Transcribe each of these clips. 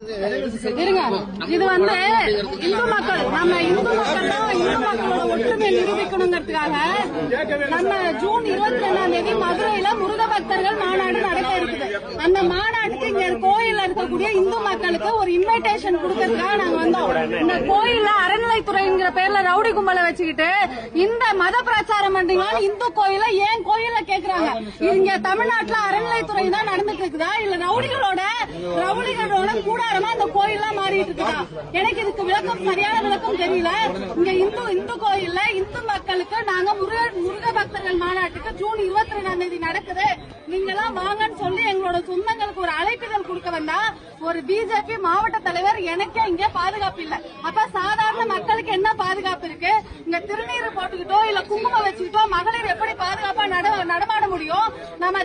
இருங்க, இது வந்து இந்து மக்கள் நம்ம இந்து மக்களோட ஒற்றுமையை நிரூபிக்கணுங்கிறதுக்காக நம்ம ஜூன் 22 மதுரையில முருக பக்தர்கள் மாநாடு நடக்க இருக்குது. அந்த மாநாட்டுக்கு இங்க கோயில்ல இருக்கக்கூடிய இந்து மக்களுக்கு ஒரு இன்விடேஷன் கொடுக்கறதுக்காக நாங்க வந்தோம். இந்த கோயில்ல அறநிலைத்துறைங்கிற பேர்ல ரவுடி கும்பலை வச்சுக்கிட்டு இந்த மத பிரச்சாரம் பண்றீங்களா? இந்து கோயில ஏன் கோயில கேக்குறாங்க? இங்க தமிழ்நாட்டுல அறநிலைத்துறை தான் நடந்துட்டு இருக்குதா இல்ல ரவுடிகளோட கூடாரமா அந்த கோயில்லாம் மாறிட்டு இருக்குதா? எனக்கு இதுக்கு விளக்கம், சரியான விளக்கம் தெரியல. இங்க இந்து கோயில்ல இந்து மக்களுக்கு நாங்க முருக பக்தர்கள் மாநாட்டுக்கு ஜூன் 22 நடக்குது, நீங்க எல்லாம் வாங்கன்னு சொல்லி எங்களோட சொந்தங்களுக்கு ஒரு அழைப்பிதழ் கொடுக்க வந்தா ஒரு பிஜேபி மாவட்ட தலைவர் எனக்கே இங்க பாதுகாப்பு இல்ல. அப்ப சாதாரண மக்களுக்கு என்ன பாதுகாப்பு இருக்கு? இங்க திருநீர் போட்டுக்கிட்டோ இல்ல குங்குமம் வச்சுக்கிட்டோ மகளிர் எப்படி பாதுகாப்பா நடமாட முடியும்? நம்ம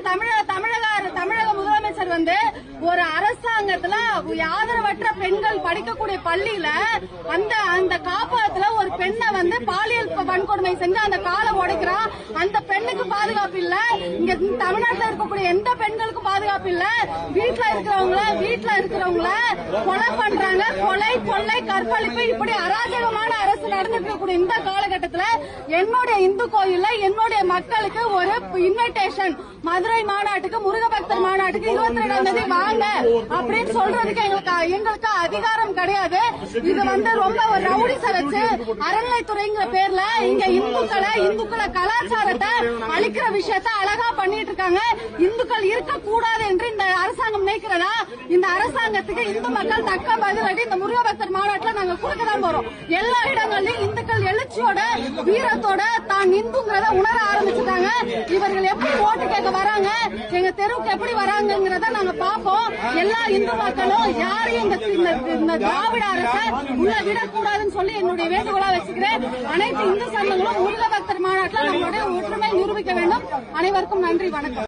தமிழக முதலமைச்சர் வந்து ஒரு அரசாங்கத்துல ஆதரவற்ற பெண்கள் படிக்கக்கூடிய பள்ளியில அந்த காப்பகத்துல ஒரு பெண்ணை வந்து பாலியல் வன்கொடுமை செஞ்சு அந்த காலை உடைக்கிறான். அந்த பெண்ணுக்கு பாதுகாப்பு இல்ல. இங்க தமிழ்நாட்டில் இருக்கக்கூடிய எந்த பெண்களுக்கும் பாதுகாப்பு இல்ல. வீட்டுல இருக்கிறவங்கள கொலை பண்றாங்க. கொலை, கொள்ளை, கற்பழிப்பு, இப்படி அராஜகமான அரசு நடந்துட்டு இருக்கக்கூடிய இந்த காலகட்டத்தில் என்னுடைய இந்து கோயில்ல என்னுடைய மக்களுக்கு ஒரு இன்விடேஷன், மதுரை மாநாட்டுக்கு முருக பக்தர் மாநாட்டுக்கு 22 வாங்க அப்படின்னு சொல்றதுக்கு எங்களுக்கு அதிகாரம் கிடையாது. இது வந்து ரொம்ப ஒரு ரவுடிச வச்சு அறநிலைத்துறைங்கிற பேர்ல இங்க இந்துக்களை கலாச்சாரத்தை அழிக்கிற விஷயத்த அழகா பண்ணிட்டு இருக்காங்க. இந்துக்கள் இருக்கக்கூடாது என்று இந்த அரசாங்கம் நினைக்கிறதா? இந்த அரசாங்கத்துக்கு இந்து மக்கள் தக்க பதிலடி இந்த முருக பக்தர் மாநாட்டில் நாங்க கொடுக்கதான் போறோம். எல்லா இடங்களையும் இந்துக்கள் எழுச்சியோட வீரத்தோட தான் இந்துங்கிறத உணர ஆரம்பிச்சுட்டாங்க. இவர்கள் எப்படி ஓட்டு கேட்க வராங்க, எங்க தெருவுக்கு எப்படி வராங்கிறத நாங்க பாப்போம். எல்லா இந்து மக்களும் யாரையும் இந்த திராவிட அரசை உள்ள விடக்கூடாதுன்னு சொல்லி என்னுடைய வேண்டுகோளா வச்சுக்கிறேன். அனைத்து இந்து சங்கங்களும் முருக பக்தர் மாநாட்டில் நம்மளுடைய ஒற்றுமை நிரூபிக்க வேண்டும். அனைவருக்கும் நன்றி, வணக்கம்.